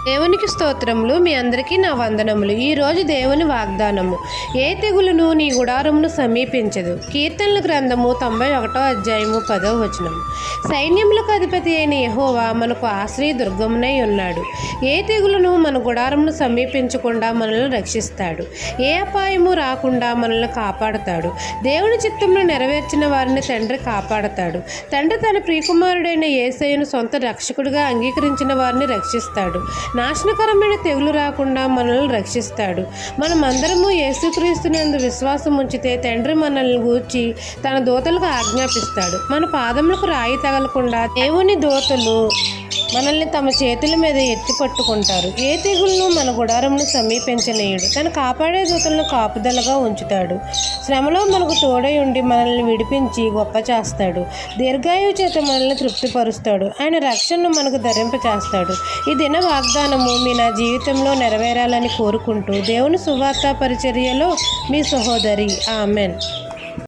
దేవునికి స్తోత్రములు. మీ అందరికీ నా వందనములు. ఈరోజు దేవుని వాగ్దానము. ఏ తెగులును నీ గుడారమును సమీపించదు. కీర్తనల గ్రంథము 91వ అధ్యాయము 10వ వచనం. సైన్యములకు అధిపతి అయిన యెహోవా మనకు ఆశ్రయ దుర్గమునై ఉన్నాడు. ఏ తెగులును మన గుడారమును సమీపించకుండా మనల్ని రక్షిస్తాడు. ఏ అపాయము రాకుండా మనల్ని కాపాడుతాడు. దేవుని చిత్తమును నెరవేర్చిన వారిని తండ్రి కాపాడతాడు. తండ్రి తన ప్రియకుమారుడైన యేసయ్యను సొంత రక్షకుడిగా అంగీకరించిన వారిని రక్షిస్తాడు. నాశనకరమైన తెగులు రాకుండా మనల్ని రక్షిస్తాడు. మనమందరము యేసుక్రీస్తునందు విశ్వాసం ఉంచితే తండ్రి మనల్ని గూర్చి తన దూతలకు ఆజ్ఞాపిస్తాడు. మన పాదములకు రాయి తగలకుండా దేవుని దూతలు మనల్ని తమ చేతుల మీద ఎత్తి పట్టుకుంటారు. ఏ తెగులను మన గుడారమును సమీపించనీయుడు. తను కాపాడే దూతలను కాపుదలగా ఉంచుతాడు. శ్రమలో మనకు తోడై ఉండి మనల్ని విడిపించి గొప్ప చేస్తాడు. దీర్ఘాయువు చేత మనల్ని తృప్తిపరుస్తాడు. ఆయన రక్షణను మనకు ధరింపచేస్తాడు. ఈ దిన వాగ్దానము నా జీవితంలో నెరవేరాలని కోరుకుంటూ దేవుని సువార్త పరిచర్యలో మీ సహోదరి. ఆమెన్.